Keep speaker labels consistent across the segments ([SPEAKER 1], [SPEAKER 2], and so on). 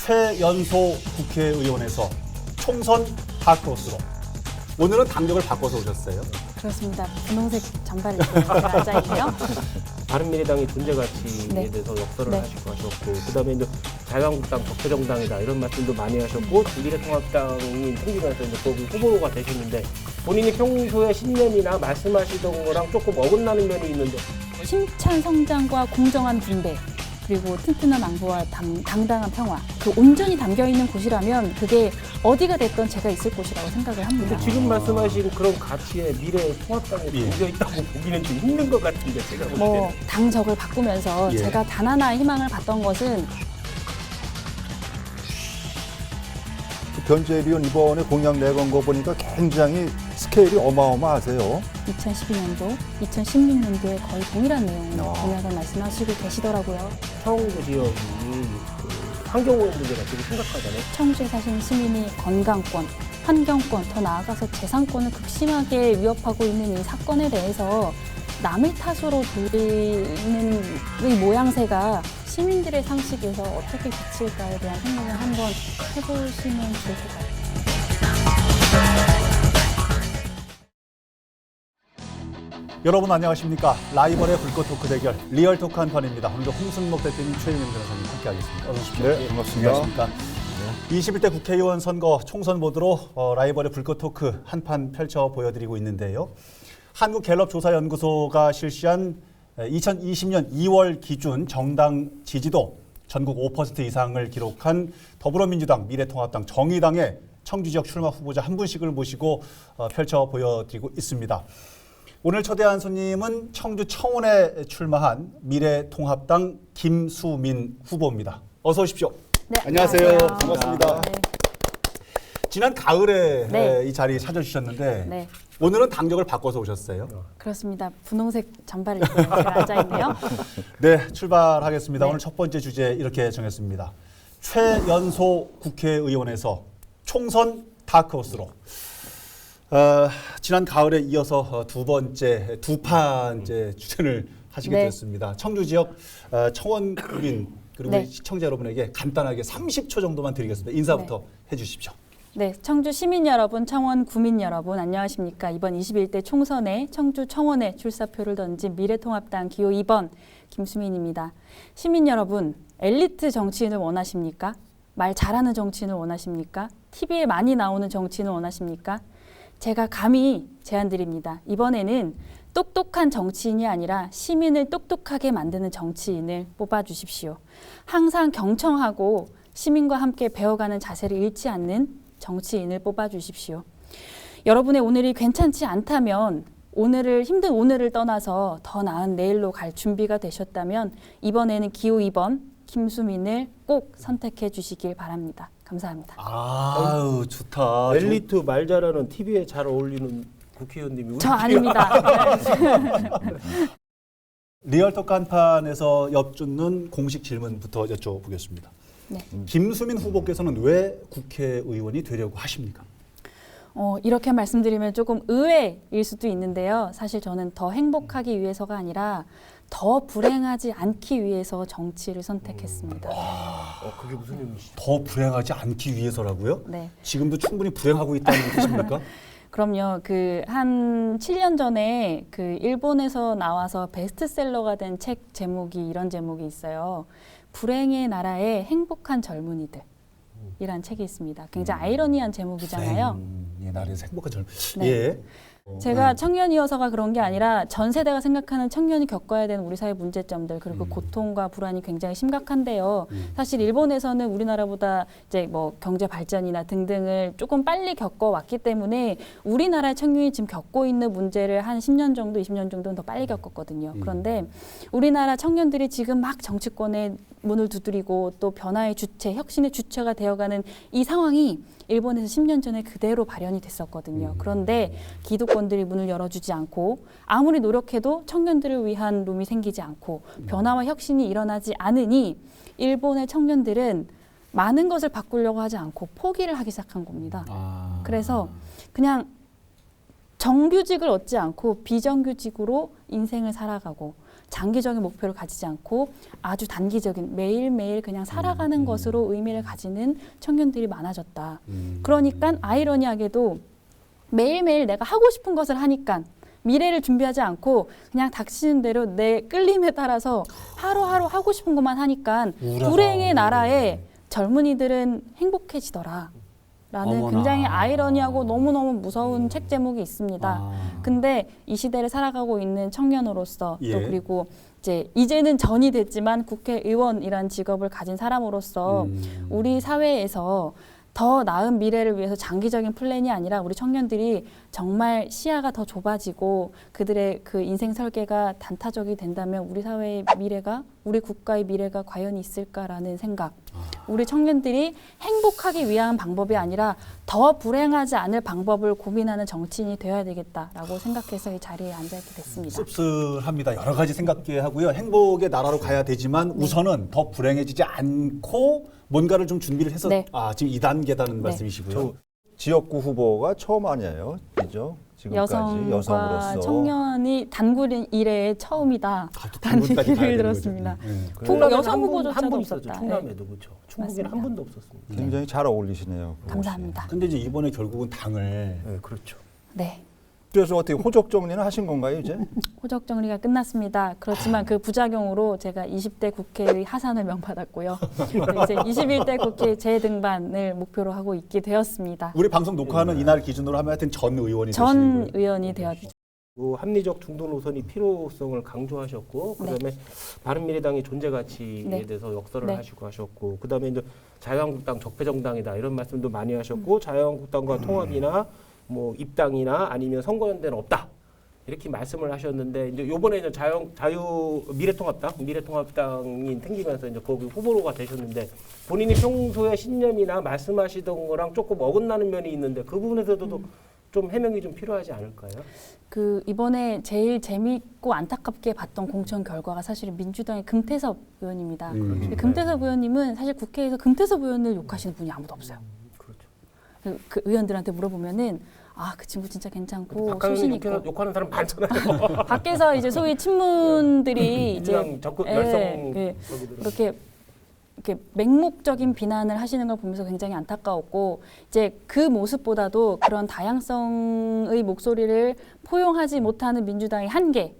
[SPEAKER 1] 최연소 국회의원에서 총선 다크호스로 오늘은 당적을 바꿔서 오셨어요.
[SPEAKER 2] 그렇습니다. 분홍색 잠바를 입고 제가 앉아있네요.
[SPEAKER 3] 바른미래당의 존재 가치에
[SPEAKER 2] 네.
[SPEAKER 3] 대해서 역설을
[SPEAKER 2] 네.
[SPEAKER 3] 하시고 하셨고, 그다음에 이제 자유한국당 적폐정당이다 이런 말씀도 많이 하셨고, 미래통합당이 생기면서 이제 거기 후보가 되셨는데, 본인이 평소에 신념이나 말씀하시던 거랑 조금 어긋나는 면이 있는데,
[SPEAKER 2] 힘찬 성장과 공정한 분배, 그리고 튼튼한 안보와 당당한 평화, 그 온전히 담겨있는 곳이라면 그게 어디가 됐던 제가 있을 곳이라고 생각을 합니다.
[SPEAKER 3] 근데 지금 말씀하신 그런 가치에 미래통합당에
[SPEAKER 1] 예.
[SPEAKER 3] 담겨 있다고 보기는 좀 힘든 것 같은데, 제가 볼
[SPEAKER 2] 뭐
[SPEAKER 3] 때는.
[SPEAKER 2] 당적을 바꾸면서
[SPEAKER 1] 예.
[SPEAKER 2] 제가 단 하나의 희망을 봤던 것은
[SPEAKER 4] 변재리원 이번에 공약 내건 거 보니까 굉장히 스케일이 어마어마하세요.
[SPEAKER 2] 2012년도, 2016년도에 거의 동일한 내용의
[SPEAKER 4] 야.
[SPEAKER 2] 공약을 말씀하시고 계시더라고요.
[SPEAKER 3] 청주 지역이 그 환경오염 문제가 되게 심각하잖아요.
[SPEAKER 2] 청주에 사시는 시민이 건강권, 환경권, 더 나아가서 재산권을 극심하게 위협하고 있는 이 사건에 대해서 남의 탓으로 돌리는 이 모양새가 시민들의 상식에서 어떻게 비칠까에 대한 생각을 한번 해보시면 좋을 것 같아요.
[SPEAKER 1] 여러분 안녕하십니까. 라이벌의 불꽃 토크 대결 리얼 토크 한 판입니다. 오늘도 홍순목 대표님, 최윤영 변호사님 함께하겠습니다. 어서 오십시오.
[SPEAKER 4] 네, 반갑습니다.
[SPEAKER 1] 안녕하십니까. 21대 국회의원 선거 총선 모드로 라이벌의 불꽃 토크 한 판 펼쳐 보여드리고 있는데요. 한국갤럽조사연구소가 실시한 2020년 2월 기준 정당 지지도 전국 5% 이상을 기록한 더불어민주당, 미래통합당, 정의당의 청주 지역 출마 후보자 한 분씩을 모시고 펼쳐 보여드리고 있습니다. 오늘 초대한 손님은 청주 청원에 출마한 미래통합당 김수민 후보입니다. 어서 오십시오.
[SPEAKER 2] 네,
[SPEAKER 1] 안녕하세요. 반갑습니다.
[SPEAKER 2] 네.
[SPEAKER 1] 지난 가을에
[SPEAKER 2] 네.
[SPEAKER 1] 이 자리에 찾아주셨는데
[SPEAKER 2] 네,
[SPEAKER 1] 오늘은 당적을 바꿔서 오셨어요.
[SPEAKER 2] 그렇습니다. 분홍색 잠바를 입고 제가 앉아있네요.
[SPEAKER 1] 네, 출발하겠습니다.
[SPEAKER 2] 네.
[SPEAKER 1] 오늘 첫 번째 주제 이렇게 정했습니다. 최연소 국회의원에서 총선 다크호스로. 지난 가을에 이어서 두 판째 주전을 하시게
[SPEAKER 2] 네.
[SPEAKER 1] 됐습니다. 청주 지역 청원 국민 그리고
[SPEAKER 2] 네.
[SPEAKER 1] 시청자 여러분에게 간단하게 30초 정도만 드리겠습니다. 인사부터 해주십시오.
[SPEAKER 2] 네, 청주 시민 여러분, 청원 구민 여러분, 안녕하십니까. 이번 21대 총선에 청주 청원에 출사표를 던진 미래통합당 기호 2번 김수민입니다. 시민 여러분, 엘리트 정치인을 원하십니까? 말 잘하는 정치인을 원하십니까? TV에 많이 나오는 정치인을 원하십니까? 제가 감히 제안드립니다. 이번에는 똑똑한 정치인이 아니라 시민을 똑똑하게 만드는 정치인을 뽑아주십시오. 항상 경청하고 시민과 함께 배워가는 자세를 잃지 않는 정치인을 뽑아주십시오. 여러분의 오늘이 괜찮지 않다면 힘든 오늘을 떠나서 더 나은 내일로 갈 준비가 되셨다면 이번에는 기호 2번 김수민을 꼭 선택해 주시길 바랍니다. 감사합니다.
[SPEAKER 1] 아유, 좋다.
[SPEAKER 3] 엘리트 말 잘하는 TV에 잘 어울리는 국회의원님이 우리
[SPEAKER 2] 저 아닙니다.
[SPEAKER 1] 리얼톡 한판에서 엿듣는 공식 질문부터 여쭤보겠습니다.
[SPEAKER 2] 네.
[SPEAKER 1] 김수민 후보께서는 왜 국회의원이 되려고 하십니까?
[SPEAKER 2] 이렇게 말씀드리면 조금 의외일 수도 있는데요. 사실 저는 더 행복하기 위해서가 아니라 더 불행하지 않기 위해서 정치를 선택했습니다.
[SPEAKER 3] 그게 무슨 의미시죠?
[SPEAKER 1] 더 불행하지 않기 위해서라고요?
[SPEAKER 2] 네.
[SPEAKER 1] 지금도 충분히 불행하고 있다는 뜻입니까?
[SPEAKER 2] 그럼요. 한 7년 전에 일본에서 나와서 베스트셀러가 된 책 제목이 이런 제목이 있어요. 불행의 나라의 행복한 젊은이들. 이란 책이 있습니다. 굉장히 아이러니한 제목이잖아요.
[SPEAKER 1] 예, 나라에서 행복한 젊은.
[SPEAKER 2] 네.
[SPEAKER 1] 예.
[SPEAKER 2] 제가 청년이어서가 그런 게 아니라 전 세대가 생각하는 청년이 겪어야 되는 우리 사회 문제점들 그리고 고통과 불안이 굉장히 심각한데요. 사실 일본에서는 우리나라보다 이제 뭐 경제 발전이나 등등을 조금 빨리 겪어왔기 때문에 우리나라의 청년이 지금 겪고 있는 문제를 한 10년 정도, 20년 정도는 더 빨리 겪었거든요. 그런데 우리나라 청년들이 지금 막 정치권의 문을 두드리고 또 변화의 주체, 혁신의 주체가 되어가는 이 상황이 일본에서 10년 전에 그대로 발현이 됐었거든요. 그런데 기득권들이 문을 열어주지 않고 아무리 노력해도 청년들을 위한 룸이 생기지 않고 변화와 혁신이 일어나지 않으니 일본의 청년들은 많은 것을 바꾸려고 하지 않고 포기를 하기 시작한 겁니다. 그래서 그냥 정규직을 얻지 않고 비정규직으로 인생을 살아가고 장기적인 목표를 가지지 않고 아주 단기적인 매일매일 그냥 살아가는 것으로 의미를 가지는 청년들이 많아졌다. 그러니까 아이러니하게도 매일매일 내가 하고 싶은 것을 하니까 미래를 준비하지 않고 그냥 닥치는 대로 내 끌림에 따라서 하루하루 하고 싶은 것만 하니까
[SPEAKER 1] 우울하다.
[SPEAKER 2] 불행의 나라에 젊은이들은 행복해지더라. 라는
[SPEAKER 1] 어머나.
[SPEAKER 2] 굉장히 아이러니하고 너무너무 무서운 책 제목이 있습니다.
[SPEAKER 1] 아.
[SPEAKER 2] 근데 이 시대를 살아가고 있는 청년으로서
[SPEAKER 1] 예.
[SPEAKER 2] 또 그리고 이제는 전이 됐지만 국회의원이라는 직업을 가진 사람으로서 우리 사회에서 더 나은 미래를 위해서 장기적인 플랜이 아니라 우리 청년들이 정말 시야가 더 좁아지고 그들의 그 인생 설계가 단타적이 된다면 우리 사회의 미래가, 우리 국가의 미래가 과연 있을까라는 생각. 우리 청년들이 행복하기 위한 방법이 아니라 더 불행하지 않을 방법을 고민하는 정치인이 되어야 되겠다라고 생각해서 이 자리에 앉아있게 됐습니다.
[SPEAKER 1] 씁쓸합니다. 여러 가지 생각게 하고요. 행복의 나라로 가야 되지만 우선은 더 불행해지지 않고 뭔가를 좀 준비를 해서
[SPEAKER 2] 네.
[SPEAKER 1] 지금 2단계다는 말씀이시고요.
[SPEAKER 4] 지역구 후보가 처음 아니에요, 그죠? 지금까지
[SPEAKER 2] 여성과
[SPEAKER 4] 여성으로서.
[SPEAKER 2] 청년이 단군 이래의 처음이다.
[SPEAKER 1] 또
[SPEAKER 2] 라는
[SPEAKER 1] 단군까지 가야
[SPEAKER 2] 얘기를
[SPEAKER 1] 되는
[SPEAKER 2] 들었습니다.
[SPEAKER 1] 거죠.
[SPEAKER 2] 후-
[SPEAKER 3] 충남에는
[SPEAKER 2] 여성
[SPEAKER 3] 한 분,
[SPEAKER 2] 후보조차도
[SPEAKER 3] 한분 있었죠.
[SPEAKER 2] 없었다.
[SPEAKER 3] 충남에도 그렇죠. 충북에는
[SPEAKER 2] 맞습니다.
[SPEAKER 3] 한 분도 없었습니다.
[SPEAKER 4] 굉장히 잘 어울리시네요.
[SPEAKER 2] 감사합니다.
[SPEAKER 1] 근데 이제 이번에 결국은 당을
[SPEAKER 3] 네, 그렇죠.
[SPEAKER 2] 네.
[SPEAKER 4] 그래서 어떻게 호적 정리는 하신 건가요, 이제?
[SPEAKER 2] 호적 정리가 끝났습니다. 그렇지만 그 부작용으로 제가 20대 국회의 하산을 명받았고요. 이제 21대 국회 재등반을 목표로 하고 있게 되었습니다.
[SPEAKER 1] 우리 방송 녹화하는 이날 기준으로 하면 하여튼 전 의원이
[SPEAKER 2] 전
[SPEAKER 1] 되시고요.
[SPEAKER 2] 의원이 되었죠.
[SPEAKER 3] 합리적 중도 노선이 필요성을 강조하셨고 그다음에 바른미래당의 존재 가치에
[SPEAKER 2] 네.
[SPEAKER 3] 대해서 역설을
[SPEAKER 2] 네.
[SPEAKER 3] 하시고 하셨고 그다음에 이제 자유한국당 적폐정당이다 이런 말씀도 많이 하셨고 자유한국당과 통합이나 뭐 입당이나 아니면 선거연대는 없다 이렇게 말씀을 하셨는데 이제 요번에 이제 미래통합당이 생기면서 이제 거기 후보로가 되셨는데 본인이 평소에 신념이나 말씀하시던 거랑 조금 어긋나는 면이 있는데 그 부분에서도 좀 해명이 좀 필요하지 않을까요?
[SPEAKER 2] 그 이번에 제일 재미있고 안타깝게 봤던 공천 결과가 사실 민주당의 금태섭 의원입니다. 근데 금태섭 의원님은 사실 국회에서 금태섭 의원을 욕하시는 분이 아무도 없어요.
[SPEAKER 3] 그렇죠.
[SPEAKER 2] 그 의원들한테 물어보면은 그 친구 진짜 괜찮고
[SPEAKER 3] 박가영
[SPEAKER 2] 소신 있고
[SPEAKER 3] 욕하는 사람 많잖아요.
[SPEAKER 2] 밖에서 이제 소위 친문들이 이제
[SPEAKER 3] 민주당 적극
[SPEAKER 2] 예,
[SPEAKER 3] 열성
[SPEAKER 2] 예.
[SPEAKER 3] 거기들은.
[SPEAKER 2] 이렇게 맹목적인 비난을 하시는 걸 보면서 굉장히 안타까웠고 이제 그 모습보다도 그런 다양성의 목소리를 포용하지 못하는 민주당의 한계,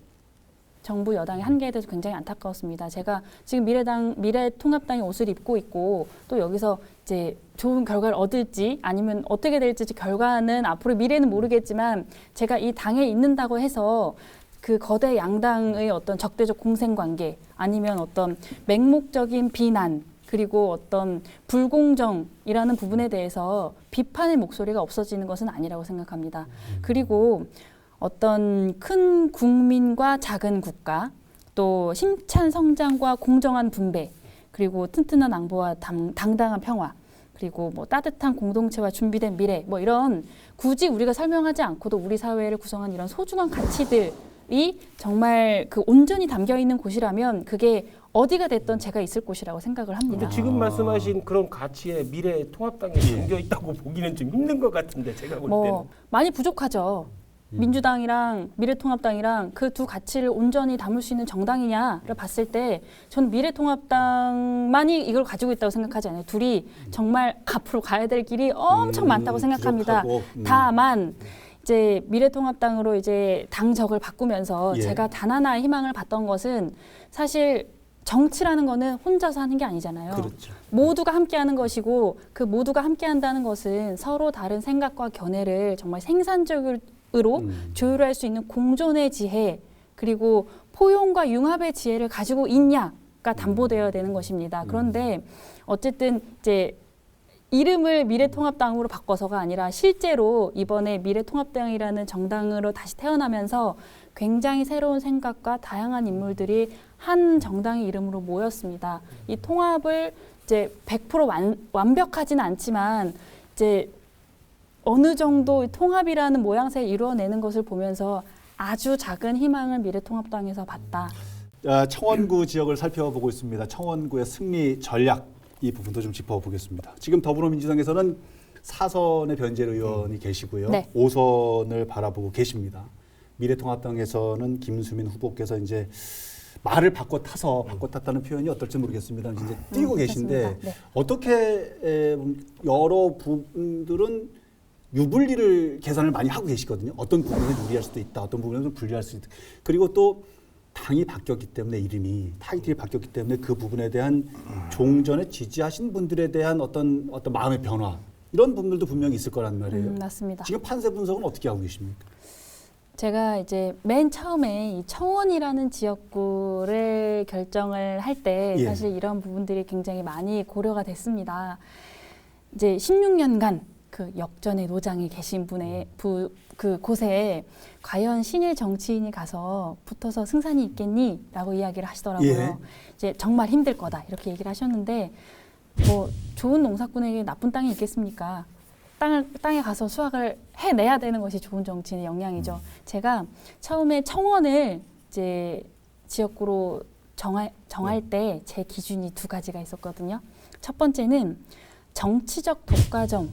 [SPEAKER 2] 정부 여당의 한계에 대해서 굉장히 안타까웠습니다. 제가 지금 미래통합당의 옷을 입고 있고 또 여기서 이제 좋은 결과를 얻을지 아니면 어떻게 될지 결과는 앞으로 미래는 모르겠지만 제가 이 당에 있는다고 해서 그 거대 양당의 어떤 적대적 공생관계 아니면 어떤 맹목적인 비난 그리고 어떤 불공정이라는 부분에 대해서 비판의 목소리가 없어지는 것은 아니라고 생각합니다. 그리고 어떤 큰 국민과 작은 국가 또 힘찬 성장과 공정한 분배 그리고 튼튼한 안보와 당당한 평화 그리고 뭐 따뜻한 공동체와 준비된 미래 뭐 이런 굳이 우리가 설명하지 않고도 우리 사회를 구성한 이런 소중한 가치들이 정말 그 온전히 담겨 있는 곳이라면 그게 어디가 됐던 제가 있을 곳이라고 생각을 합니다.
[SPEAKER 3] 근데 지금 말씀하신 그런 가치에 미래통합당에 담겨 있다고 보기는 좀 힘든 것 같은데 제가 볼 때는.
[SPEAKER 2] 많이 부족하죠. 민주당이랑 미래통합당이랑 그 두 가치를 온전히 담을 수 있는 정당이냐를 봤을 때 저는 미래통합당만이 이걸 가지고 있다고 생각하지 않아요. 둘이 정말 앞으로 가야 될 길이 엄청 많다고 생각합니다.
[SPEAKER 1] 부족하고,
[SPEAKER 2] 다만 이제 미래통합당으로 이제 당적을 바꾸면서
[SPEAKER 1] 예.
[SPEAKER 2] 제가 단 하나의 희망을 봤던 것은 사실 정치라는 거는 혼자서 하는 게 아니잖아요.
[SPEAKER 1] 그렇죠.
[SPEAKER 2] 모두가 함께하는 것이고 그 모두가 함께한다는 것은 서로 다른 생각과 견해를 정말 생산적으로 조율할 수 있는 공존의 지혜 그리고 포용과 융합의 지혜를 가지고 있냐가 담보되어야 되는 것입니다. 그런데 어쨌든 이제 이름을 미래통합당으로 바꿔서가 아니라 실제로 이번에 미래통합당이라는 정당으로 다시 태어나면서 굉장히 새로운 생각과 다양한 인물들이 한 정당의 이름으로 모였습니다. 이 통합을 이제 100% 완벽하지는 않지만 이제 어느 정도 통합이라는 모양새를 이루어내는 것을 보면서 아주 작은 희망을 미래통합당에서 봤다.
[SPEAKER 1] 청원구 지역을 살펴보고 있습니다. 청원구의 승리 전략 이 부분도 좀 짚어보겠습니다. 지금 더불어민주당에서는 4선의 변재일 의원이 계시고요.
[SPEAKER 2] 네.
[SPEAKER 1] 5선을 바라보고 계십니다. 미래통합당에서는 김수민 후보께서 이제 말을 바꿔 탔다는 표현이 어떨지 모르겠습니다. 이제 뛰고 계신데
[SPEAKER 2] 그렇습니다. 네.
[SPEAKER 1] 어떻게 여러 부분들은 유불리를 계산을 많이 하고 계시거든요. 어떤 부분에서 유리할 수도 있다, 어떤 부분에서 불리할 수도 있다. 그리고 또 당이 바뀌었기 때문에 이름이 타이틀이 바뀌었기 때문에 그 부분에 대한 종전에 지지하신 분들에 대한 어떤 마음의 변화 이런 부분들도 분명히 있을 거란 말이에요.
[SPEAKER 2] 맞습니다.
[SPEAKER 1] 지금 판세 분석은 어떻게 하고 계십니까?
[SPEAKER 2] 제가 이제 맨 처음에 이 청원이라는 지역구를 결정을 할 때
[SPEAKER 1] 예.
[SPEAKER 2] 사실 이런 부분들이 굉장히 많이 고려가 됐습니다. 이제 16년간 그 역전의 노장에 계신 분의 그 곳에 과연 신일 정치인이 가서 붙어서 승산이 있겠니? 라고 이야기를 하시더라고요.
[SPEAKER 1] 예.
[SPEAKER 2] 이제 정말 힘들 거다 이렇게 얘기를 하셨는데 뭐 좋은 농사꾼에게 나쁜 땅이 있겠습니까? 땅에 가서 수확을 해내야 되는 것이 좋은 정치인의 역량이죠. 제가 처음에 청원을 이제 지역구로 정할 때 제 기준이 두 가지가 있었거든요. 첫 번째는 정치적 독과점이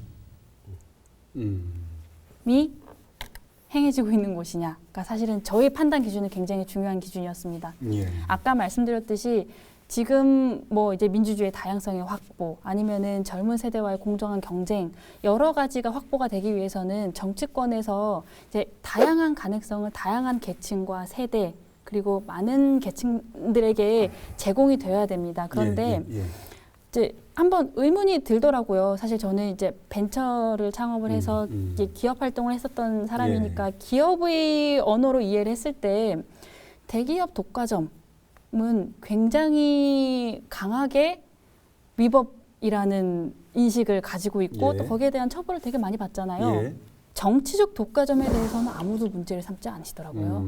[SPEAKER 2] 행해지고 있는 곳이냐. 그러니까 사실은 저의 판단 기준은 굉장히 중요한 기준이었습니다.
[SPEAKER 1] 예.
[SPEAKER 2] 아까 말씀드렸듯이 지금 뭐 이제 민주주의의 다양성의 확보 아니면은 젊은 세대와의 공정한 경쟁 여러 가지가 확보가 되기 위해서는 정치권에서 이제 다양한 가능성을 다양한 계층과 세대 그리고 많은 계층들에게 제공이 되어야 됩니다. 그런데 이제 한번 의문이 들더라고요. 사실 저는 이제 벤처를 창업을 해서 이제 기업 활동을 했었던 사람이니까 기업의 언어로 이해를 했을 때 대기업 독과점 은 굉장히 강하게 위법이라는 인식을 가지고 있고
[SPEAKER 1] 예.
[SPEAKER 2] 또 거기에 대한 처벌을 되게 많이 받잖아요.
[SPEAKER 1] 예.
[SPEAKER 2] 정치적 독과점에 대해서는 아무도 문제를 삼지 않으시더라고요.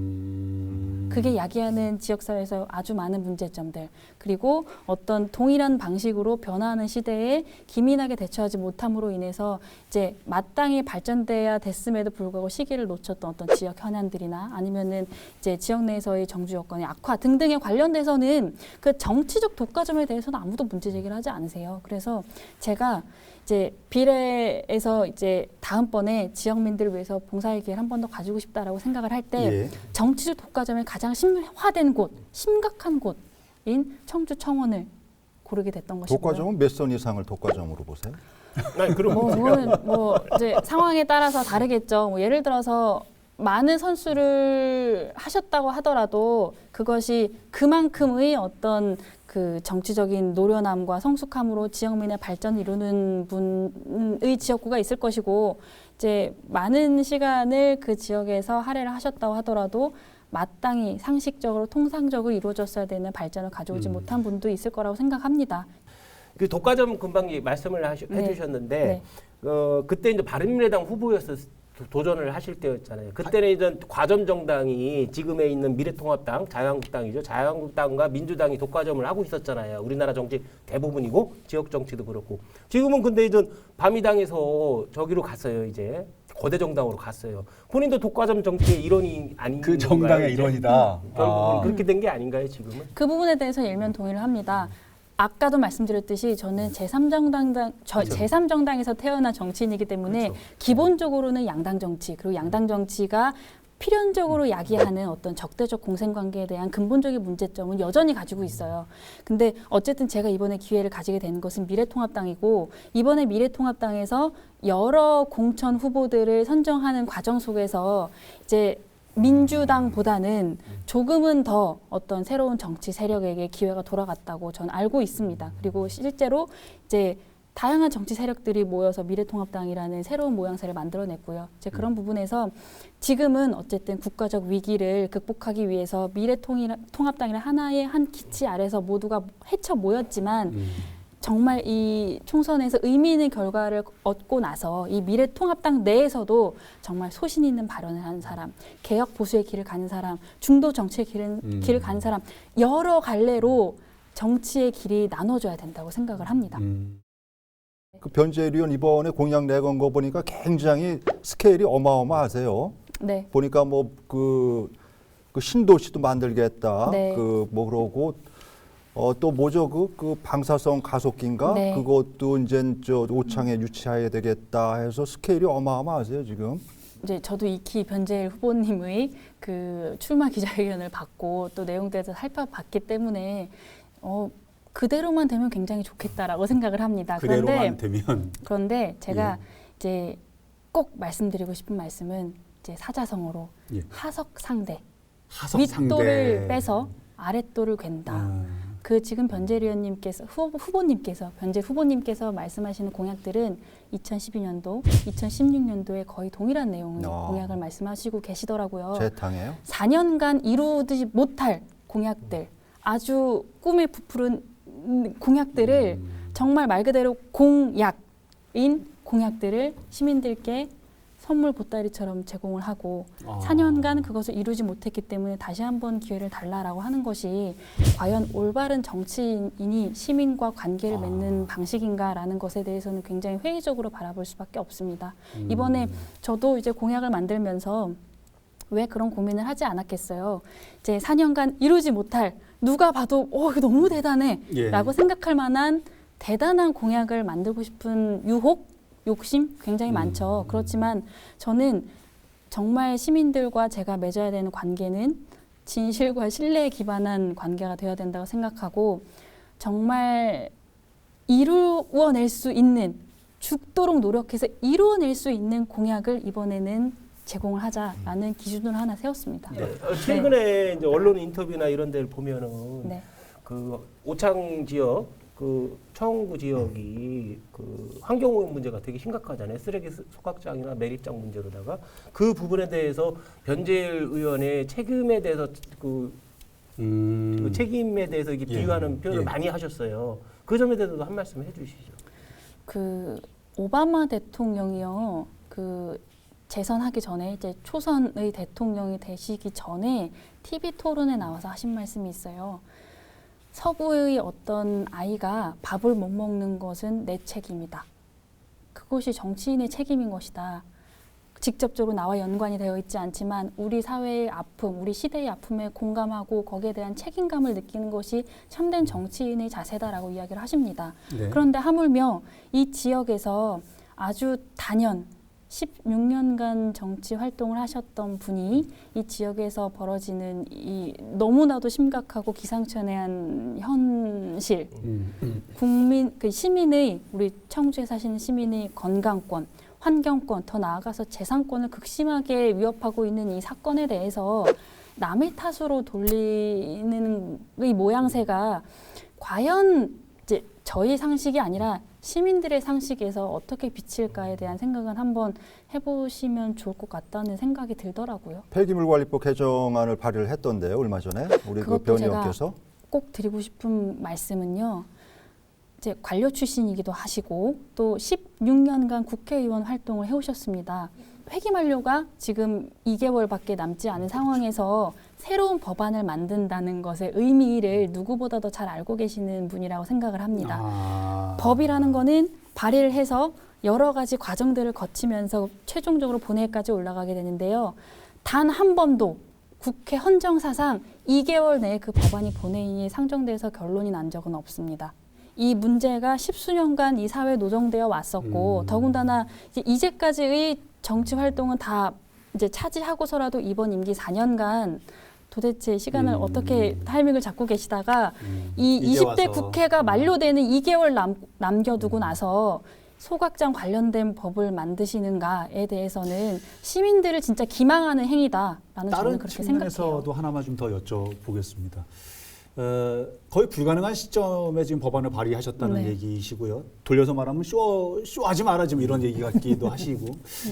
[SPEAKER 2] 그게 야기하는 지역사회에서 아주 많은 문제점들 그리고 어떤 동일한 방식으로 변화하는 시대에 기민하게 대처하지 못함으로 인해서 이제 마땅히 발전돼야 됐음에도 불구하고 시기를 놓쳤던 어떤 지역 현안들이나 아니면은 이제 지역 내에서의 정주 여건의 악화 등등에 관련돼서는 그 정치적 독과점에 대해서는 아무도 문제 제기를 하지 않으세요. 그래서 제가 이제 비례에서 이제 다음번에 지역민들을 위해서 봉사의 기회를 한 번 더 가지고 싶다라고 생각을 할 때 정치적 독과점의 가장 심화된 곳, 심각한 곳인 청주 청원을 고르게 됐던 것이고요.
[SPEAKER 4] 독과점은 몇 선 이상을 독과점으로 보세요?
[SPEAKER 3] 아니, 그럼
[SPEAKER 2] 뭐 이제 상황에 따라서 다르겠죠. 뭐 예를 들어서 많은 선수를 하셨다고 하더라도 그것이 그만큼의 어떤 그 정치적인 노련함과 성숙함으로 지역민의 발전을 이루는 분의 지역구가 있을 것이고 이제 많은 시간을 그 지역에서 할애를 하셨다고 하더라도 마땅히 상식적으로 통상적으로 이루어졌어야 되는 발전을 가져오지 못한 분도 있을 거라고 생각합니다.
[SPEAKER 3] 그 독과점 금방 말씀을 해주셨는데 그때 이제 바른미래당 후보였을 도전을 하실 때였잖아요. 그때는 이제 과점 정당이 지금에 있는 미래통합당, 자유한국당이죠. 자유한국당과 민주당이 독과점을 하고 있었잖아요. 우리나라 정치 대부분이고 지역 정치도 그렇고. 지금은 근데 이제 바미당에서 저기로 갔어요. 이제 거대 정당으로 갔어요. 본인도 독과점 정치의 일원이 아닌
[SPEAKER 1] 그 정당의 일원이다.
[SPEAKER 3] 결국은 그렇게 된 게 아닌가요, 지금은?
[SPEAKER 2] 그 부분에 대해서 일면 동의를 합니다. 아까도 말씀드렸듯이 저는 제3정당에서 태어난 정치인이기 때문에 기본적으로는 양당 정치 그리고 양당 정치가 필연적으로 야기하는 어떤 적대적 공생관계에 대한 근본적인 문제점은 여전히 가지고 있어요. 근데 어쨌든 제가 이번에 기회를 가지게 되는 것은 미래통합당이고 이번에 미래통합당에서 여러 공천 후보들을 선정하는 과정 속에서 이제 민주당보다는 조금은 더 어떤 새로운 정치 세력에게 기회가 돌아갔다고 저는 알고 있습니다. 그리고 실제로 이제 다양한 정치 세력들이 모여서 미래통합당이라는 새로운 모양새를 만들어냈고요. 이제 그런 부분에서 지금은 어쨌든 국가적 위기를 극복하기 위해서 미래통합당이라는 하나의 한 기치 아래서 모두가 헤쳐 모였지만 정말 이 총선에서 의미 있는 결과를 얻고 나서 이 미래통합당 내에서도 정말 소신 있는 발언을 하는 사람, 개혁 보수의 길을 가는 사람, 중도 정치의 길을 가는 사람 여러 갈래로 정치의 길이 나눠져야 된다고 생각을 합니다.
[SPEAKER 4] 그 변재일 의원 이번에 공약 내건 거 보니까 굉장히 스케일이 어마어마하세요.
[SPEAKER 2] 네.
[SPEAKER 4] 보니까 뭐 그 신도시도 만들겠다.
[SPEAKER 2] 네.
[SPEAKER 4] 그 뭐 그러고 또 뭐죠 그 방사성 가속기인가
[SPEAKER 2] 네.
[SPEAKER 4] 그것도 이제 저 오창에 유치해야 되겠다 해서 스케일이 어마어마하세요 지금.
[SPEAKER 2] 이제 저도 익히 변재일 후보님의 그 출마 기자회견을 받고 또 내용들에서 살펴봤기 때문에 그대로만 되면 굉장히 좋겠다라고 생각을 합니다.
[SPEAKER 1] 그대로만 되면.
[SPEAKER 2] 그런데 제가
[SPEAKER 1] 예.
[SPEAKER 2] 이제 꼭 말씀드리고 싶은 말씀은 이제 사자성어로
[SPEAKER 1] 예.
[SPEAKER 2] 하석상대,
[SPEAKER 1] 하석
[SPEAKER 2] 윗돌을
[SPEAKER 1] 상대.
[SPEAKER 2] 빼서 아랫돌을 괜다. 그 지금 변재일 의원님께서 후보님께서 변재 후보님께서 말씀하시는 공약들은 2012년도, 2016년도에 거의 동일한 내용의 공약을 말씀하시고 계시더라고요.
[SPEAKER 4] 제 당에요?
[SPEAKER 2] 4년간 이루지 못할 공약들, 아주 꿈에 부풀은 공약들을 정말 말 그대로 공약인 공약들을 시민들께 선물 보따리처럼 제공을 하고 4년간 그것을 이루지 못했기 때문에 다시 한번 기회를 달라라고 하는 것이 과연 올바른 정치인이 시민과 관계를 맺는 방식인가라는 것에 대해서는 굉장히 회의적으로 바라볼 수밖에 없습니다. 이번에 저도 이제 공약을 만들면서 왜 그런 고민을 하지 않았겠어요. 이제 4년간 이루지 못할 누가 봐도 이거 너무 대단해
[SPEAKER 1] 예.
[SPEAKER 2] 라고 생각할 만한 대단한 공약을 만들고 싶은 유혹, 욕심 굉장히 많죠. 그렇지만 저는 정말 시민들과 제가 맺어야 되는 관계는 진실과 신뢰에 기반한 관계가 되어야 된다고 생각하고 정말 이루어낼 수 있는 죽도록 노력해서 이루어낼 수 있는 공약을 이번에는 제공을 하자라는 기준을 하나 세웠습니다.
[SPEAKER 3] 네. 최근에 이제 언론 인터뷰나 이런 데를 보면은
[SPEAKER 2] 네.
[SPEAKER 3] 그 오창 지역, 그 청구 지역이 그 환경오염 문제가 되게 심각하잖아요. 쓰레기 소각장이나 매립장 문제로다가 그 부분에 대해서 변재일 의원의 책임에 대해서 그 책임에 대해서 이게 비유하는 표현을 많이 하셨어요. 그 점에 대해서도 한 말씀 해주시죠.
[SPEAKER 2] 그 오바마 대통령이요. 그 재선하기 전에 이제 초선의 대통령이 되시기 전에 TV 토론에 나와서 하신 말씀이 있어요. 서구의 어떤 아이가 밥을 못 먹는 것은 내 책임이다. 그것이 정치인의 책임인 것이다. 직접적으로 나와 연관이 되어 있지 않지만 우리 사회의 아픔, 우리 시대의 아픔에 공감하고 거기에 대한 책임감을 느끼는 것이 참된 정치인의 자세다라고 이야기를 하십니다.
[SPEAKER 1] 네.
[SPEAKER 2] 그런데 하물며 이 지역에서 아주 단연 16년간 정치 활동을 하셨던 분이 이 지역에서 벌어지는 이 너무나도 심각하고 기상천외한 현실, 국민, 그 시민의 우리 청주에 사시는 시민의 건강권, 환경권, 더 나아가서 재산권을 극심하게 위협하고 있는 이 사건에 대해서 남의 탓으로 돌리는 이 모양새가 과연 이제 저희 상식이 아니라 시민들의 상식에서 어떻게 비칠까에 대한 생각은 한번 해보시면 좋을 것 같다는 생각이 들더라고요.
[SPEAKER 4] 폐기물관리법 개정안을 발의를 했던데요, 얼마 전에 우리 그 변 의원께서.
[SPEAKER 2] 꼭 드리고 싶은 말씀은요. 이제 관료 출신이기도 하시고 또 16년간 국회의원 활동을 해오셨습니다. 회기 만료가 지금 2개월밖에 남지 않은 상황에서 새로운 법안을 만든다는 것의 의미를 누구보다 더 잘 알고 계시는 분이라고 생각을 합니다. 법이라는 거는 발의를 해서 여러 가지 과정들을 거치면서 최종적으로 본회의까지 올라가게 되는데요. 단 한 번도 국회 헌정사상 2개월 내에 그 법안이 본회의에 상정돼서 결론이 난 적은 없습니다. 이 문제가 십수년간 이 사회에 노정되어 왔었고 더군다나 이제까지의 정치 활동은 다 이제 차지하고서라도 이번 임기 4년간 도대체 시간을 어떻게 타이밍을 잡고 계시다가 이 20대
[SPEAKER 1] 와서.
[SPEAKER 2] 국회가 만료되는 2개월 남겨두고 나서 소각장 관련된 법을 만드시는가에 대해서는 시민들을 진짜 기망하는 행위다라는 저는
[SPEAKER 1] 다른
[SPEAKER 2] 그렇게 생각해요.
[SPEAKER 1] 측면에서도 하나만 좀 더 여쭤보겠습니다. 거의 불가능한 시점에 지금 법안을 발의하셨다는
[SPEAKER 2] 네.
[SPEAKER 1] 얘기시고요. 돌려서 말하면 쇼하지 마라 지금 이런 얘기 같기도 하시고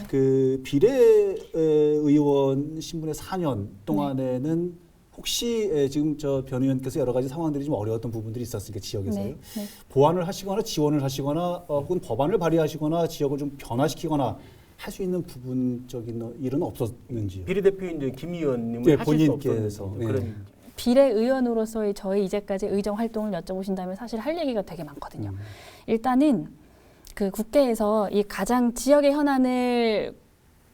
[SPEAKER 1] 그 비례의원 신분의 4년 동안에는 혹시 지금 저 변 의원께서 여러 가지 상황들이 좀 어려웠던 부분들이 있었으니까 지역에서요.
[SPEAKER 2] 네, 네.
[SPEAKER 1] 보완을 하시거나 지원을 하시거나 혹은 법안을 발의하시거나 지역을 좀 변화시키거나 할 수 있는 부분적인 일은 없었는지요?
[SPEAKER 3] 비례대표인 이제 김 의원님은
[SPEAKER 1] 네,
[SPEAKER 3] 하실
[SPEAKER 1] 본인께서.
[SPEAKER 3] 수 없었는지
[SPEAKER 1] 네.
[SPEAKER 3] 그런
[SPEAKER 2] 비례의원으로서의 저의 이제까지 의정 활동을 여쭤보신다면 사실 할 얘기가 되게 많거든요. 일단은 그 국회에서 이 가장 지역의 현안을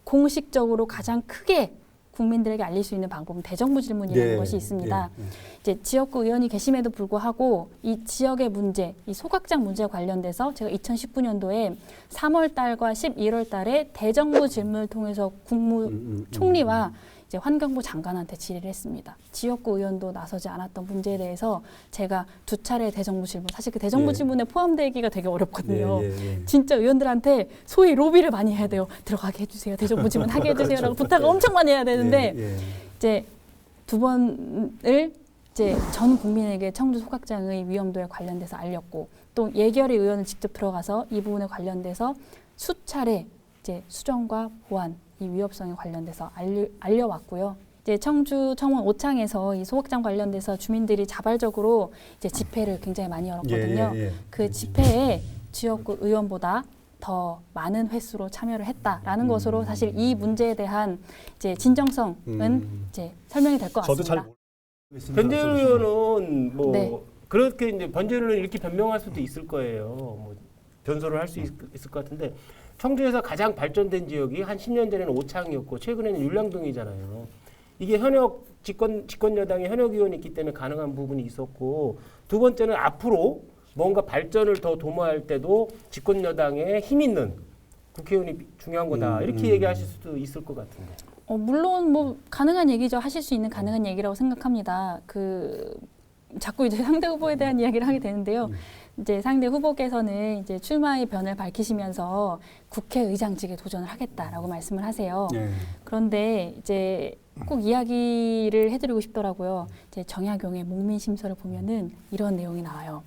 [SPEAKER 2] 공식적으로 가장 크게 국민들에게 알릴 수 있는 방법은 대정부 질문이라는
[SPEAKER 1] 예,
[SPEAKER 2] 것이 있습니다.
[SPEAKER 1] 예, 예.
[SPEAKER 2] 이제 지역구 의원이 계심에도 불구하고 이 지역의 문제, 이 소각장 문제와 관련돼서 제가 2019년도에 3월 달과 11월 달에 대정부 질문을 통해서 국무총리와 이제 환경부 장관한테 질의를 했습니다. 지역구 의원도 나서지 않았던 문제에 대해서 제가 2차례 대정부 질문, 사실 그 대정부
[SPEAKER 1] 예.
[SPEAKER 2] 질문에 포함되기가 되게 어렵거든요.
[SPEAKER 1] 예, 예, 예.
[SPEAKER 2] 진짜 의원들한테 소위 로비를 많이 해야 돼요. 들어가게 해주세요. 대정부 질문 하게 해주세요라고 부탁을 엄청 많이 해야 되는데
[SPEAKER 1] 예, 예.
[SPEAKER 2] 이제 2번을 이제 전 국민에게 청주 소각장의 위험도에 관련돼서 알렸고 또 예결위 의원을 직접 들어가서 이 부분에 관련돼서 수차례 이제 수정과 보완 이 위협성에 관련돼서 알려왔고요. 이제 청주 청원 오창에서 이 소각장 관련돼서 주민들이 자발적으로 이제 집회를 굉장히 많이 열었거든요.
[SPEAKER 1] 예, 예, 예.
[SPEAKER 2] 그 집회에 지역구 의원보다 더 많은 횟수로 참여를 했다라는 것으로 사실 이 문제에 대한 이제 진정성은 이제 설명이 될 것
[SPEAKER 1] 저도
[SPEAKER 2] 같습니다.
[SPEAKER 1] 잘 모르겠습니다.
[SPEAKER 3] 변재일 의원은 뭐
[SPEAKER 2] 네.
[SPEAKER 3] 그렇게 이제 변재일 의원 이렇게 변명할 수도 있을 거예요. 뭐 변소를 할 수 있을 것 같은데 청주에서 가장 발전된 지역이 한 10년 전에는 오창이었고 최근에는 율량동이잖아요. 이게 현역 집권 여당의 현역 의원이 있기 때문에 가능한 부분이 있었고 두 번째는 앞으로 뭔가 발전을 더 도모할 때도 집권 여당에 힘 있는 국회의원이 중요한 거다 이렇게 얘기하실 수도 있을 것 같은데.
[SPEAKER 2] 물론 뭐 가능한 얘기죠. 하실 수 있는 가능한 얘기라고 생각합니다. 자꾸 이제 상대 후보에 대한 이야기를 하게 되는데요. 이제 상대 후보께서는 이제 출마의 변을 밝히시면서 국회의장직에 도전을 하겠다라고 말씀을 하세요.
[SPEAKER 1] 예.
[SPEAKER 2] 그런데 이제 꼭 이야기를 해드리고 싶더라고요. 이제 정약용의 목민심서를 보면은 이런 내용이 나와요.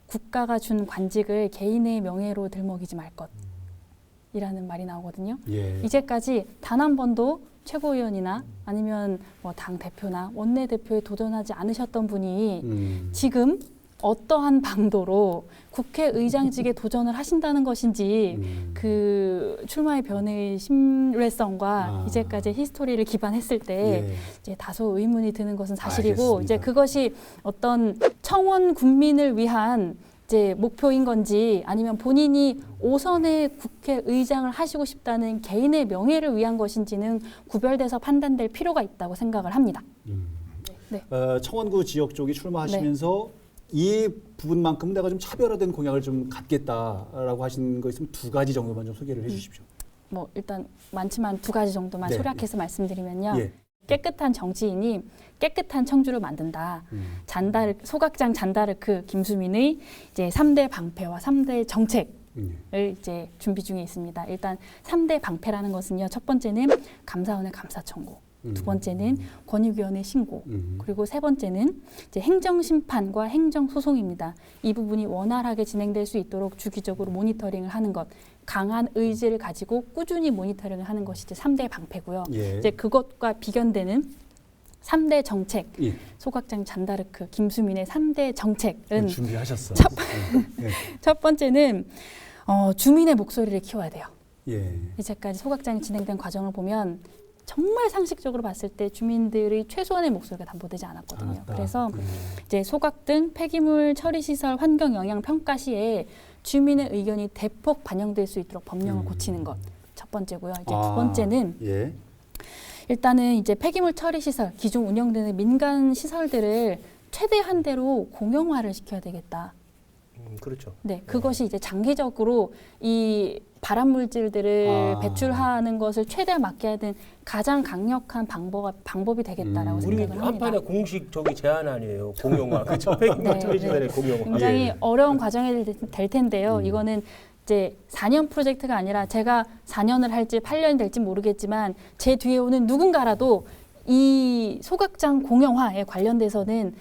[SPEAKER 2] 국가가 준 관직을 개인의 명예로 들먹이지 말 것이라는 말이 나오거든요.
[SPEAKER 1] 예.
[SPEAKER 2] 이제까지 단 한 번도 최고위원이나 아니면 뭐 당 대표나 원내 대표에 도전하지 않으셨던 분이 지금 어떠한 방도로 국회의장직에 도전을 하신다는 것인지 그 출마의 변의 심뢰성과 이제까지 히스토리를 기반했을 때
[SPEAKER 1] 예.
[SPEAKER 2] 이제 다소 의문이 드는 것은 사실이고
[SPEAKER 1] 알겠습니다.
[SPEAKER 2] 이제 그것이 어떤 청원 국민을 위한 이제 목표인 건지 아니면 본인이 5선의 국회의장을 하시고 싶다는 개인의 명예를 위한 것인지는 구별돼서 판단될 필요가 있다고 생각을 합니다. 네.
[SPEAKER 1] 청원구 지역 쪽이 출마하시면서 이 부분만큼 내가 좀 차별화된 공약을 좀 갖겠다라고 하신 거 있으면 두 가지 정도만 좀 소개를 해주십시오.
[SPEAKER 2] 뭐 일단 많지만 2가지 정도만
[SPEAKER 1] 네.
[SPEAKER 2] 소략해서 말씀드리면요.
[SPEAKER 1] 예.
[SPEAKER 2] 깨끗한 정치인이 깨끗한 청주를 만든다. 소각장 잔다르크 김수민의 이제 3대 방패와 3대 정책을 이제 준비 중에 있습니다. 일단 3대 방패라는 것은요. 첫 번째는 감사원의 감사 청구. 두 번째는 권익위원회 신고, 그리고 세 번째는 이제 행정심판과 행정소송입니다. 이 부분이 원활하게 진행될 수 있도록 주기적으로 모니터링을 하는 것, 강한 의지를 가지고 꾸준히 모니터링을 하는 것이 이제 3대 방패고요.
[SPEAKER 1] 예.
[SPEAKER 2] 이제 그것과 비견되는 3대 정책,
[SPEAKER 1] 예.
[SPEAKER 2] 소각장 잔다르크 김수민의 3대 정책은
[SPEAKER 1] 준비하셨어.
[SPEAKER 2] 첫 번째는 주민의 목소리를 키워야 돼요.
[SPEAKER 1] 예.
[SPEAKER 2] 이제까지 소각장이 진행된 과정을 보면 정말 상식적으로 봤을 때 주민들의 최소한의 목소리가 담보되지 않았거든요. 그래서 이제 소각 등 폐기물 처리 시설 환경 영향 평가 시에 주민의 의견이 대폭 반영될 수 있도록 법령을 고치는 것 첫 번째고요. 이제 두 번째는
[SPEAKER 1] 예.
[SPEAKER 2] 일단은 이제 폐기물 처리 시설 기존 운영되는 민간 시설들을 최대한대로 공영화를 시켜야 되겠다.
[SPEAKER 3] 그렇죠.
[SPEAKER 2] 네, 그것이 이제 장기적으로 이 발암 물질들을 배출하는 것을 최대한 막게 하는 가장 강력한 방법이 되겠다라고
[SPEAKER 3] 우리
[SPEAKER 2] 생각을 합니다.
[SPEAKER 3] 한판의 공식 제안 아니에요. 공영화. 그렇죠. 폐기물 처리 시설의 공영화.
[SPEAKER 2] 굉장히
[SPEAKER 1] 예.
[SPEAKER 2] 어려운 과정이 될 텐데요. 이거는 이제 4년 프로젝트가 아니라 제가 4년을 할지 8년이 될지 모르겠지만 제 뒤에 오는 누군가라도 이 소각장 공영화에 관련돼서는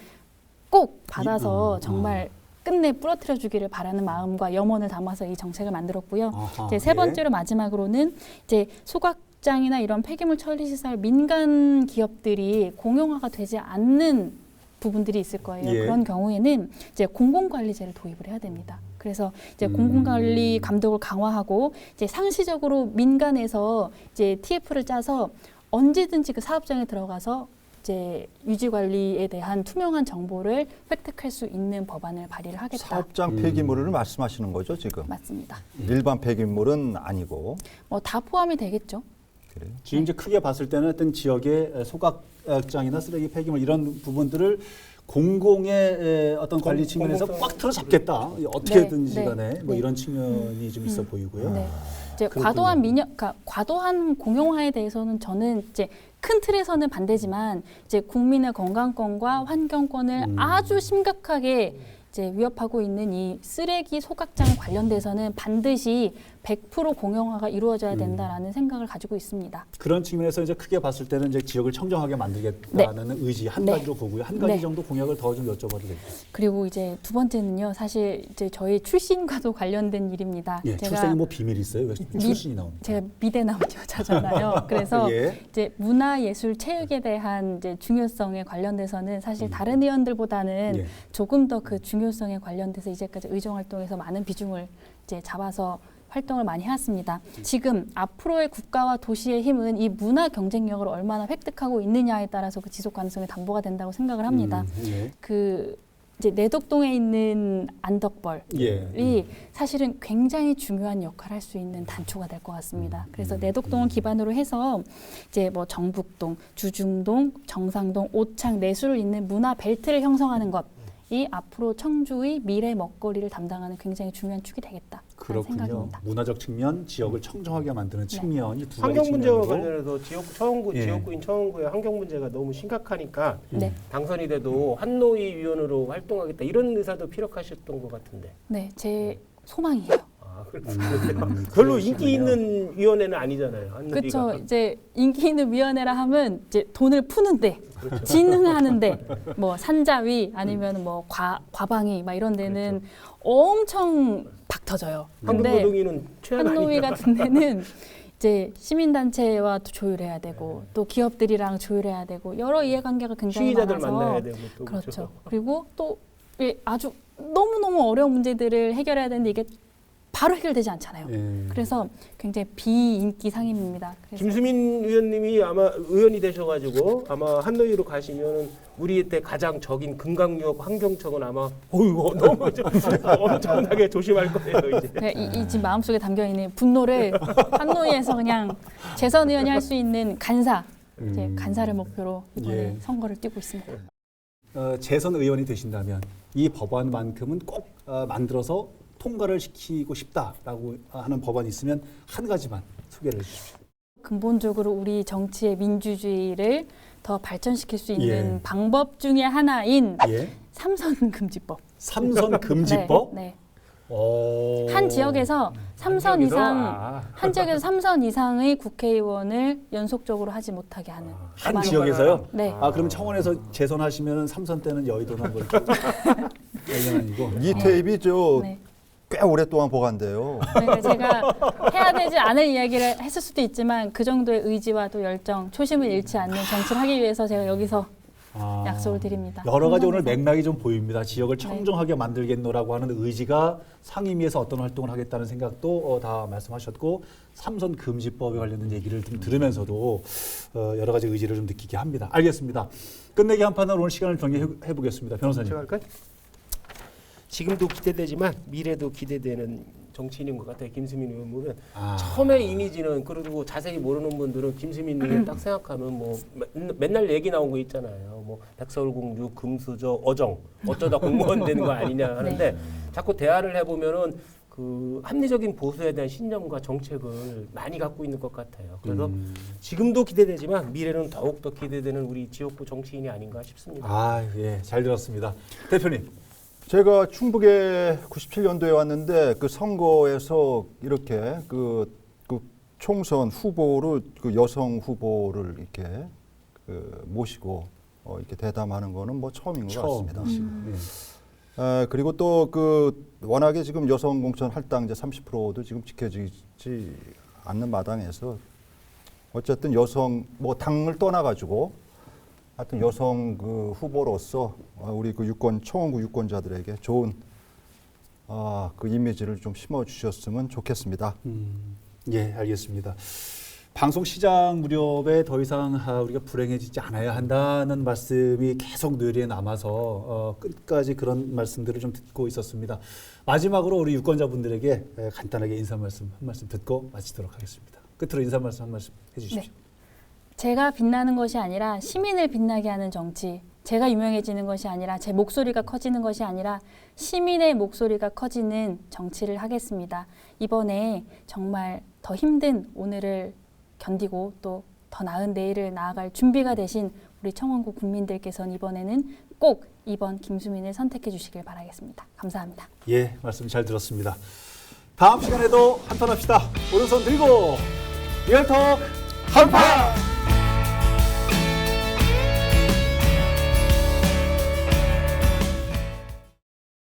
[SPEAKER 2] 꼭 받아서 정말 끝내 부러뜨려 주기를 바라는 마음과 염원을 담아서 이 정책을 만들었고요. 이제 세 번째로 마지막으로는 이제 소각장이나 이런 폐기물 처리 시설 민간 기업들이 공영화가 되지 않는 부분들이 있을 거예요.
[SPEAKER 1] 예.
[SPEAKER 2] 그런 경우에는 이제 공공관리제를 도입을 해야 됩니다. 그래서 이제 공공관리 감독을 강화하고 이제 상시적으로 민간에서 이제 TF를 짜서 언제든지 그 사업장에 들어가서 이제 유지 관리에 대한 투명한 정보를 획득할 수 있는 법안을 발의를 하겠다.
[SPEAKER 4] 사업장 폐기물을 말씀하시는 거죠 지금?
[SPEAKER 2] 맞습니다.
[SPEAKER 4] 일반 폐기물은 아니고.
[SPEAKER 2] 뭐 다 포함이 되겠죠.
[SPEAKER 4] 그래요.
[SPEAKER 1] 지금 이제 크게 봤을 때는 어떤 지역의 소각장이나 쓰레기 폐기물 이런 부분들을 공공의 어떤 관리 측면에서 꽉 틀어잡겠다. 어떻게든지
[SPEAKER 2] 네,
[SPEAKER 1] 간에 뭐
[SPEAKER 2] 네.
[SPEAKER 1] 이런 측면이 좀 있어 보이고요.
[SPEAKER 2] 네. 이제
[SPEAKER 1] 그렇군요.
[SPEAKER 2] 그러니까 과도한 공용화에 대해서는 저는 이제 큰 틀에서는 반대지만 이제 국민의 건강권과 환경권을 아주 심각하게 이제 위협하고 있는 이 쓰레기 소각장 관련돼서는 반드시 100% 공용화가 이루어져야 된다라는 생각을 가지고 있습니다.
[SPEAKER 1] 그런 측면에서 이제 크게 봤을 때는 이제 지역을 청정하게 만들겠다는 의지 한
[SPEAKER 2] 네.
[SPEAKER 1] 가지로 보고요. 한 가지
[SPEAKER 2] 네.
[SPEAKER 1] 정도 공약을 더 좀 여쭤봐도 될까요?
[SPEAKER 2] 그리고 이제 두 번째는요, 사실 이제 저희 출신과도 관련된 일입니다.
[SPEAKER 1] 예, 출생이 뭐 비밀이 있어요? 왜 출신이 나옵니까?
[SPEAKER 2] 제가 미대 나온 여자잖아요. 그래서
[SPEAKER 1] 예.
[SPEAKER 2] 이제 문화예술 체육에 대한 이제 중요성에 관련돼서는 사실 다른 의원들보다는
[SPEAKER 1] 예.
[SPEAKER 2] 조금 더 그 중요성에 관련돼서 이제까지 의정 활동에서 많은 비중을 이제 잡아서 활동을 많이 해왔습니다. 지금 앞으로의 국가와 도시의 힘은 이 문화 경쟁력을 얼마나 획득하고 있느냐에 따라서 그 지속 가능성이 담보가 된다고 생각을 합니다.
[SPEAKER 1] 예.
[SPEAKER 2] 그 이제 내덕동에 있는 안덕벌이
[SPEAKER 1] 예.
[SPEAKER 2] 사실은 굉장히 중요한 역할을 할 수 있는 단초가 될 것 같습니다. 그래서 내덕동을 기반으로 해서 이제 뭐 정북동, 주중동, 정상동, 오창, 내수를 잇는 문화 벨트를 형성하는 것이 앞으로 청주의 미래 먹거리를 담당하는 굉장히 중요한 축이 되겠다.
[SPEAKER 1] 그렇군요.
[SPEAKER 2] 생각입니다.
[SPEAKER 1] 문화적 측면, 지역을 청정하게 만드는 측면이 두 가지
[SPEAKER 3] 환경 문제와
[SPEAKER 1] 측면으로.
[SPEAKER 3] 관련해서 지역구인 청원구의 환경 문제가 너무 심각하니까
[SPEAKER 2] 네,
[SPEAKER 3] 당선이 돼도 한노위 위원으로 활동하겠다 이런 의사도 피력하셨던 것 같은데.
[SPEAKER 2] 네, 제 소망이에요.
[SPEAKER 3] 아, 그렇군요. 별로 인기 있는 위원회는 아니잖아요. 한노위가.
[SPEAKER 2] 그렇죠. 이제 인기 있는 위원회라 하면 이제 돈을 푸는데,
[SPEAKER 3] 그렇죠.
[SPEAKER 2] 진흥하는데, 뭐 산자위 아니면 뭐 과방위 막 이런 데는
[SPEAKER 3] 그렇죠.
[SPEAKER 2] 엄청 박 터져요. 근데
[SPEAKER 3] 한국노동위는 최악
[SPEAKER 2] 한노위
[SPEAKER 3] 아니까.
[SPEAKER 2] 같은 데는 이제 시민단체와 또 조율해야 되고 또 기업들이랑 조율해야 되고 여러 이해관계가 굉장히
[SPEAKER 3] 시위자들
[SPEAKER 2] 많아서
[SPEAKER 3] 만나야 되고 또
[SPEAKER 2] 그렇죠. 그리고 또 아주 너무너무 어려운 문제들을 해결해야 되는데 이게 바로 해결되지 않잖아요.
[SPEAKER 1] 예.
[SPEAKER 2] 그래서 굉장히 비인기 상임입니다. 그래서
[SPEAKER 3] 김수민 의원님이 아마 의원이 되셔가지고 아마 한노위로 가시면 우리 때 가장 적인 금강유업 환경청은 아마 어이구 너무 엄청나게 조심할 거예요 이제.
[SPEAKER 2] 이 지금 마음속에 담겨 있는 분노를 한노위에서 그냥 재선 의원이 할 수 있는 간사, 이제 간사를 목표로 이번에
[SPEAKER 1] 예.
[SPEAKER 2] 선거를 뛰고 있습니다.
[SPEAKER 1] 재선 의원이 되신다면 이 법안만큼은 꼭 만들어서 통과를 시키고 싶다라고 하는 법안이 있으면 한 가지만 소개를 해주십시오.
[SPEAKER 2] 근본적으로 우리 정치의 민주주의를 더 발전시킬 수 있는
[SPEAKER 1] 예.
[SPEAKER 2] 방법 중에 하나인
[SPEAKER 1] 예.
[SPEAKER 2] 삼선 금지법.
[SPEAKER 1] 삼선 금지법.
[SPEAKER 2] 네.
[SPEAKER 1] 오.
[SPEAKER 2] 한 지역에서 삼선 이상
[SPEAKER 3] 아.
[SPEAKER 2] 한 지역에서 3선 이상의 국회의원을 연속적으로 하지 못하게 하는
[SPEAKER 1] 한
[SPEAKER 2] 법안입니다.
[SPEAKER 1] 지역에서요?
[SPEAKER 2] 네.
[SPEAKER 1] 아 그러면 청원에서 재선하시면 삼선 때는 여의도나 뭐 이렇게 아니고.
[SPEAKER 4] 이 테이프 저
[SPEAKER 2] 네.
[SPEAKER 4] 꽤 오랫동안 보관돼요.
[SPEAKER 2] 그러니까 제가 해야 되지 않을 이야기를 했을 수도 있지만 그 정도의 의지와 또 열정, 초심을 잃지 않는 정치를 하기 위해서 제가 여기서
[SPEAKER 1] 아,
[SPEAKER 2] 약속을 드립니다.
[SPEAKER 1] 여러 가지 오늘
[SPEAKER 2] 삼선에서.
[SPEAKER 1] 맥락이 좀 보입니다. 지역을
[SPEAKER 2] 네.
[SPEAKER 1] 청정하게 만들겠노라고 하는 의지가 상임위에서 어떤 활동을 하겠다는 생각도 다 말씀하셨고 삼선 금지법에 관련된 얘기를 좀 들으면서도 여러 가지 의지를 좀 느끼게 합니다. 알겠습니다. 끝내기 한 판으로 오늘 시간을 정리해 보겠습니다. 변호사님.
[SPEAKER 3] 제가 할까요? 지금도 기대되지만 미래도 기대되는 정치인인 것 같아요. 김수민 의원 보면 처음에 이미지는 그리고 자세히 모르는 분들은 김수민 의원 딱 생각하면 뭐 맨날 얘기 나온 거 있잖아요. 뭐 백설공주, 금수저, 어정 어쩌다 공무원 되는 거 아니냐 하는데 자꾸 대화를 해보면은 그 합리적인 보수에 대한 신념과 정책을 많이 갖고 있는 것 같아요. 그래서 지금도 기대되지만 미래는 더욱 더 기대되는 우리 지역구 정치인이 아닌가 싶습니다.
[SPEAKER 1] 아, 예, 잘 들었습니다. 대표님.
[SPEAKER 4] 제가 충북에 97년도에 왔는데 그 선거에서 이렇게 그 총선 후보를 그 여성 후보를 이렇게 모시고 이렇게 대담하는 거는 뭐 처음인 것 같습니다. 그리고 또 그 워낙에 지금 여성 공천 할당제 30%도 지금 지켜지지 않는 마당에서 어쨌든 여성 뭐 당을 떠나가지고 하여튼 여성 그 후보로서 우리 그 청원구 유권자들에게 좋은 그 이미지를 좀 심어 주셨으면 좋겠습니다.
[SPEAKER 1] 예, 알겠습니다. 방송 시작 무렵에 더 이상 우리가 불행해지지 않아야 한다는 말씀이 계속 뇌리에 남아서 끝까지 그런 말씀들을 좀 듣고 있었습니다. 마지막으로 우리 유권자분들에게 간단하게 인사 말씀 한 말씀 듣고 마치도록 하겠습니다. 끝으로 인사 말씀 한 말씀 해주십시오.
[SPEAKER 2] 네. 제가 빛나는 것이 아니라 시민을 빛나게 하는 정치, 제가 유명해지는 것이 아니라 제 목소리가 커지는 것이 아니라 시민의 목소리가 커지는 정치를 하겠습니다. 이번에 정말 더 힘든 오늘을 견디고 또 더 나은 내일을 나아갈 준비가 되신 우리 청원구 국민들께서는 이번에는 꼭 2번 김수민을 선택해 주시길 바라겠습니다. 감사합니다.
[SPEAKER 1] 예, 말씀 잘 들었습니다. 다음 시간에도 한판 합시다. 오른손 들고 리얼톡 한판!